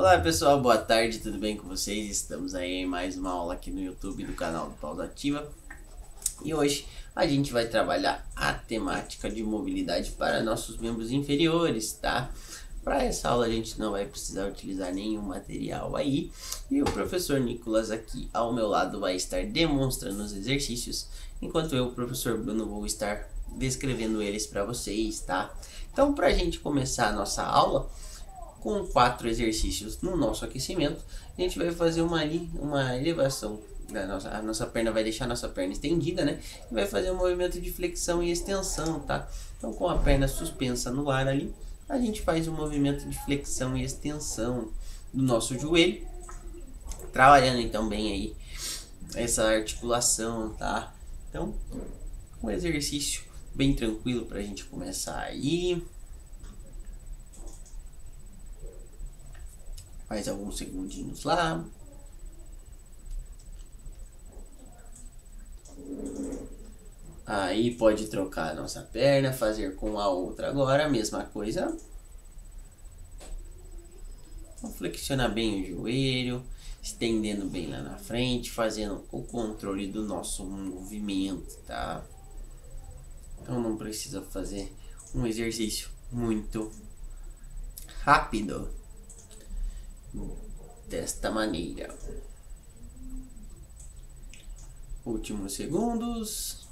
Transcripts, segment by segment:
Olá pessoal, boa tarde, tudo bem com vocês? Estamos aí em mais uma aula aqui no YouTube do canal do Paulo Ativa. E hoje a gente vai trabalhar a temática de mobilidade para nossos membros inferiores, tá? Para essa aula a gente não vai precisar utilizar nenhum material aí. E o professor Nicolas aqui ao meu lado vai estar demonstrando os exercícios, enquanto eu, o professor Bruno, vou estar descrevendo eles para vocês, tá? Então, para a gente começar a nossa aula, com 4 exercícios no nosso aquecimento, a gente vai fazer uma elevação da a nossa perna, vai deixar a nossa perna estendida, né? E vai fazer um movimento de flexão e extensão, tá? Então, com a perna suspensa no ar ali, a gente faz um movimento de flexão e extensão do nosso joelho, trabalhando então bem aí essa articulação, tá? Então, um exercício bem tranquilo para a gente começar aí. Mais alguns segundinhos lá. Aí pode trocar a nossa perna, fazer com a outra agora a mesma coisa. Vamos flexionar bem o joelho, estendendo bem lá na frente, fazendo o controle do nosso movimento, tá? Então não precisa fazer um exercício muito rápido. Desta maneira. Últimos segundos.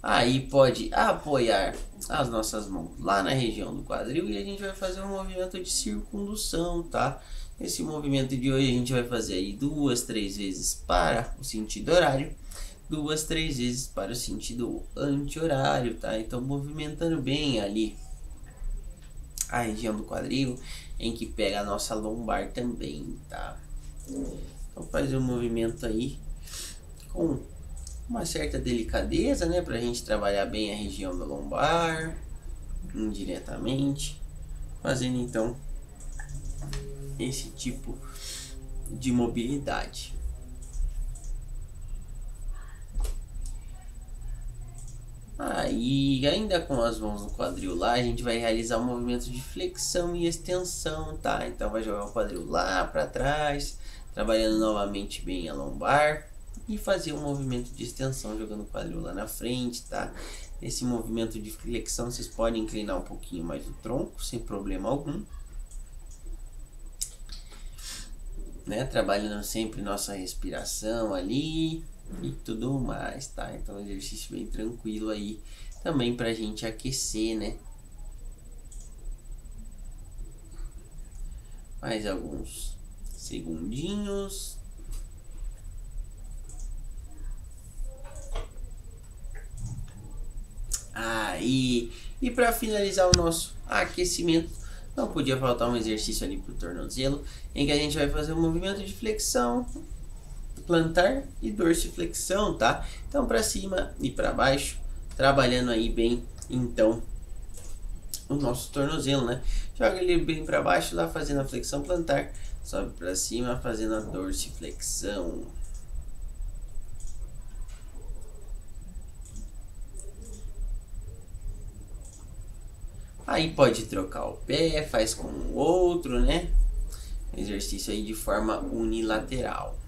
Aí pode apoiar as nossas mãos lá na região do quadril e a gente vai fazer um movimento de circundução, tá? Esse movimento de hoje a gente vai fazer aí 2, 3 vezes para o sentido horário, 2, 3 vezes para o sentido anti-horário, tá? Então movimentando bem ali a região do quadril, em que pega a nossa lombar também, tá? Então faz um movimento aí com uma certa delicadeza, né? Pra gente trabalhar bem a região da lombar, indiretamente, fazendo então esse tipo de mobilidade. Aí, ainda com as mãos no quadril lá, a gente vai realizar um movimento de flexão e extensão, tá? Então vai jogar o quadril lá para trás, trabalhando novamente bem a lombar e fazer um movimento de extensão jogando o quadril lá na frente, tá? Esse movimento de flexão vocês podem inclinar um pouquinho mais o tronco, sem problema algum, né? Trabalhando sempre nossa respiração ali e tudo mais, tá? Então um exercício bem tranquilo aí também pra gente aquecer, né? Mais alguns segundinhos. Aí, e para finalizar o nosso aquecimento, não podia faltar um exercício ali pro tornozelo, em que a gente vai fazer um movimento de flexão plantar e dorsiflexão, tá? Então para cima e para baixo, trabalhando aí bem então o nosso tornozelo, né? Joga ele bem para baixo lá fazendo a flexão plantar, sobe para cima fazendo a dorsiflexão. Aí pode trocar o pé, faz com o outro, né? Exercício aí de forma unilateral.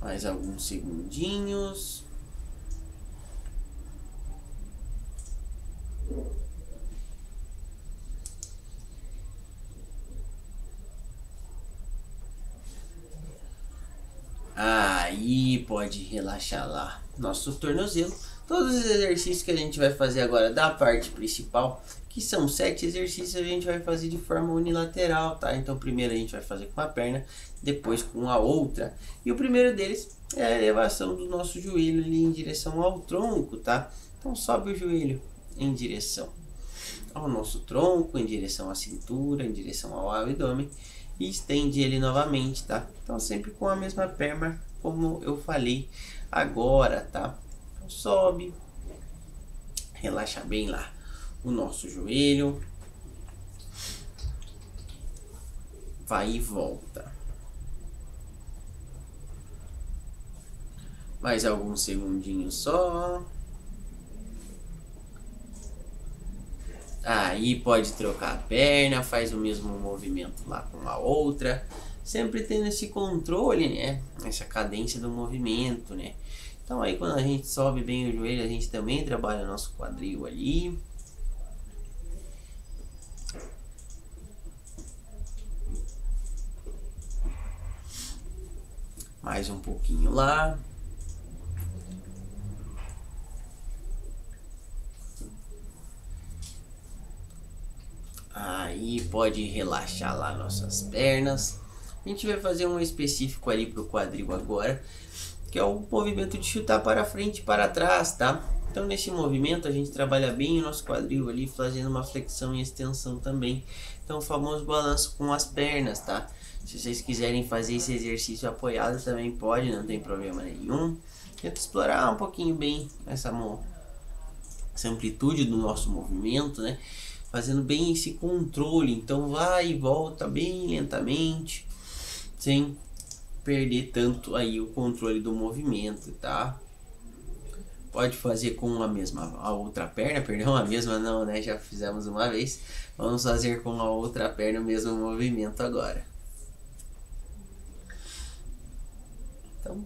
Mais alguns segundinhos. Aí pode relaxar lá nosso tornozelo. Todos os exercícios que a gente vai fazer agora da parte principal, que são 7 exercícios, a gente vai fazer de forma unilateral, tá? Então primeiro a gente vai fazer com uma perna, depois com a outra. E o primeiro deles é a elevação do nosso joelho ali em direção ao tronco, tá? Então sobe o joelho em direção ao nosso tronco, em direção à cintura, em direção ao abdômen e estende ele novamente, tá? Então sempre com a mesma perna, como eu falei agora, tá? Então sobe, relaxa bem lá o nosso joelho, vai e volta. Mais alguns segundinhos só. Aí pode trocar a perna, faz o mesmo movimento lá com a outra, sempre tendo esse controle, né? Essa cadência do movimento, né? Então aí quando a gente sobe bem o joelho, a gente também trabalha o nosso quadril ali. Mais um pouquinho lá. Aí pode relaxar lá nossas pernas. A gente vai fazer um específico ali pro quadril agora, que é o movimento de chutar para frente e para trás, tá? Então nesse movimento a gente trabalha bem o nosso quadril ali, fazendo uma flexão e extensão também. Então o famoso balanço com as pernas, tá? Se vocês quiserem fazer esse exercício apoiado também pode, não tem problema nenhum. Tenta explorar um pouquinho bem essa amplitude do nosso movimento, né? Fazendo bem esse controle, então vai e volta bem lentamente, sem perder tanto aí o controle do movimento, tá? Pode fazer com a outra perna, perdão, a mesma não, né? Já fizemos uma vez. Vamos fazer com a outra perna o mesmo movimento agora. Então,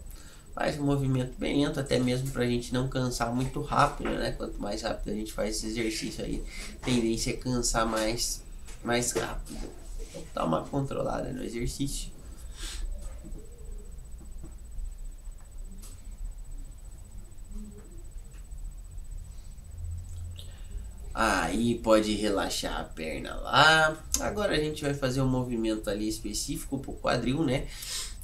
faz um movimento bem lento, até mesmo pra gente não cansar muito rápido, né? Quanto mais rápido a gente faz esse exercício aí, a tendência é cansar mais rápido. Então, dá uma controlada no exercício. Aí pode relaxar a perna lá. Agora a gente vai fazer um movimento ali específico pro quadril, né?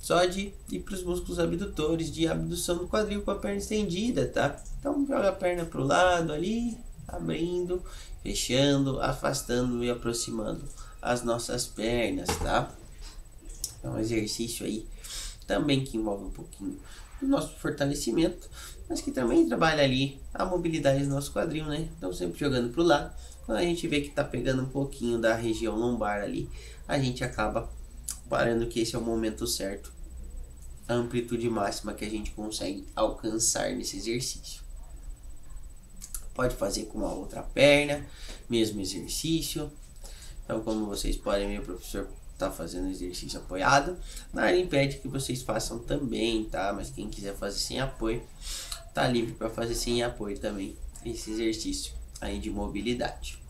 Só de ir para os músculos abdutores, de abdução do quadril com a perna estendida, tá? Então joga a perna pro lado ali, abrindo, fechando, afastando e aproximando as nossas pernas, tá? É um exercício aí também que envolve um pouquinho do nosso fortalecimento, mas que também trabalha ali a mobilidade do nosso quadril, né? Então sempre jogando pro lado. Quando a gente vê que tá pegando um pouquinho da região lombar ali, a gente acaba parando que esse é o momento certo, a amplitude máxima que a gente consegue alcançar nesse exercício. Pode fazer com a outra perna, mesmo exercício. Então, como vocês podem ver, o professor tá fazendo exercício apoiado. Nada impede que vocês façam também, tá? Mas quem quiser fazer sem apoio, tá livre para fazer sem apoio também esse exercício aí de mobilidade.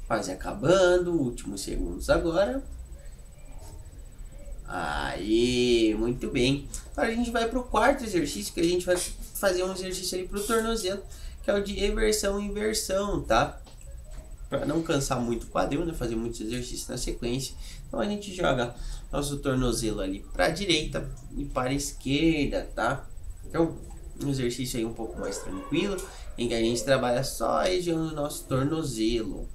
Quase acabando, últimos segundos agora. Aí, muito bem. Agora a gente vai para o quarto exercício, que a gente vai fazer um exercício ali para o tornozelo, que é o de eversão e inversão, tá? Para não cansar muito o quadril, né? Fazer muitos exercícios na sequência. Então a gente joga nosso tornozelo ali para a direita e para a esquerda, tá? Então, um exercício aí um pouco mais tranquilo, em que a gente trabalha só a região do nosso tornozelo.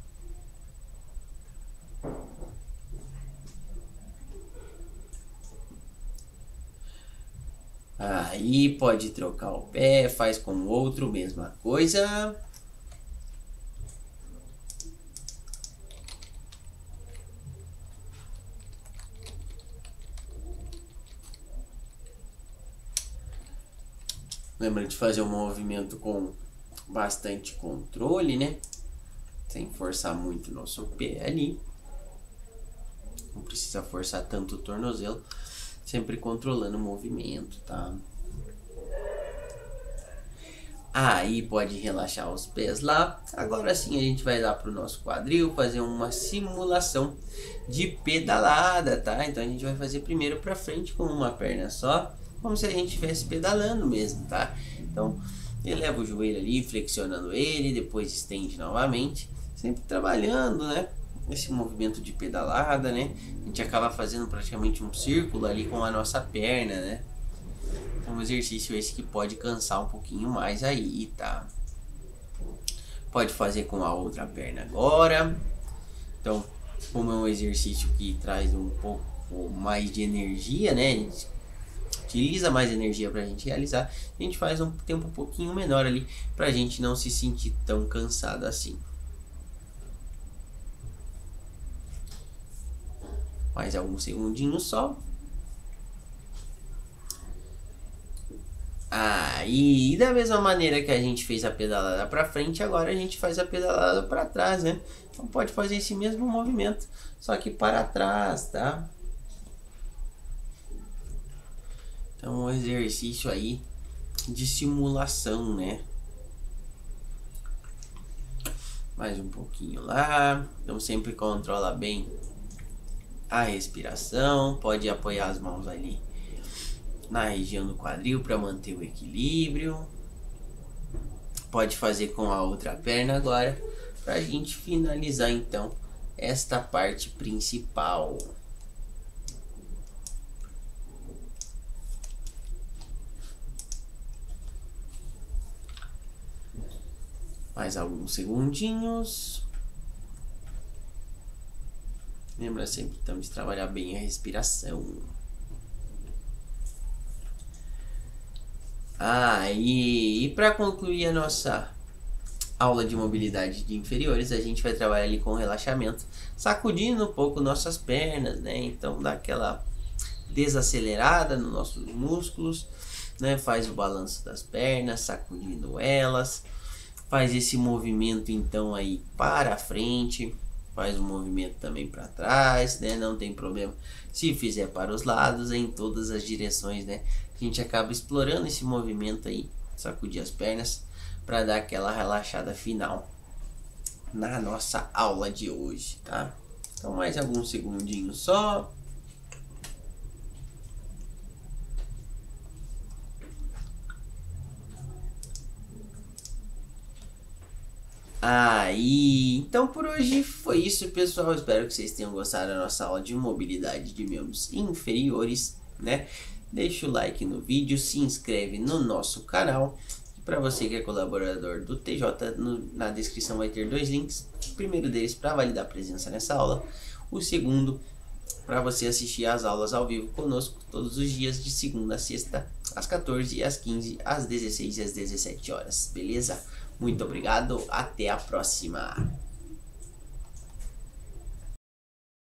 Aí pode trocar o pé, faz com o outro, mesma coisa. Lembra de fazer um movimento com bastante controle, né? Sem forçar muito o nosso pé ali. Não precisa forçar tanto o tornozelo. Sempre controlando o movimento, tá? Aí pode relaxar os pés lá. Agora sim a gente vai lá pro nosso quadril, fazer uma simulação de pedalada, tá? Então a gente vai fazer primeiro para frente com uma perna só, como se a gente estivesse pedalando mesmo, tá? Então eleva o joelho ali, flexionando ele, depois estende novamente, sempre trabalhando, né? Esse movimento de pedalada, né? A gente acaba fazendo praticamente um círculo ali com a nossa perna, né? É um exercício esse que pode cansar um pouquinho mais aí, tá? Pode fazer com a outra perna agora. Então, como é um exercício que traz um pouco mais de energia, né? A gente utiliza mais energia pra gente realizar. A gente faz um tempo um pouquinho menor ali, pra gente não se sentir tão cansado assim. Mais alguns segundinhos só. E da mesma maneira que a gente fez a pedalada para frente, agora a gente faz a pedalada para trás, né? Então pode fazer esse mesmo movimento, só que para trás, tá? Então um exercício aí de simulação, né? Mais um pouquinho lá. Então sempre controla bem a respiração, pode apoiar as mãos ali na região do quadril para manter o equilíbrio. Pode fazer com a outra perna agora, para a gente finalizar então esta parte principal. Mais alguns segundinhos. Lembra sempre então de trabalhar bem a respiração. E para concluir a nossa aula de mobilidade de inferiores, a gente vai trabalhar ali com relaxamento, sacudindo um pouco nossas pernas, né? Então dá aquela desacelerada nos nossos músculos, né? Faz o balanço das pernas, sacudindo elas, faz esse movimento então aí para frente, faz o movimento também para trás, né? Não tem problema se fizer para os lados, em todas as direções, né? A gente acaba explorando esse movimento aí, sacudir as pernas, para dar aquela relaxada final na nossa aula de hoje, tá? Então mais alguns segundinhos só. Então por hoje foi isso, pessoal. Espero que vocês tenham gostado da nossa aula de mobilidade de membros inferiores, né? Deixa o like no vídeo, se inscreve no nosso canal. Para você que é colaborador do TJ, na descrição vai ter 2 links. O primeiro deles para validar a presença nessa aula. O segundo para você assistir às aulas ao vivo conosco todos os dias de segunda a sexta, às 14, às 15, às 16 e às 17 horas. Beleza? Muito obrigado, até a próxima!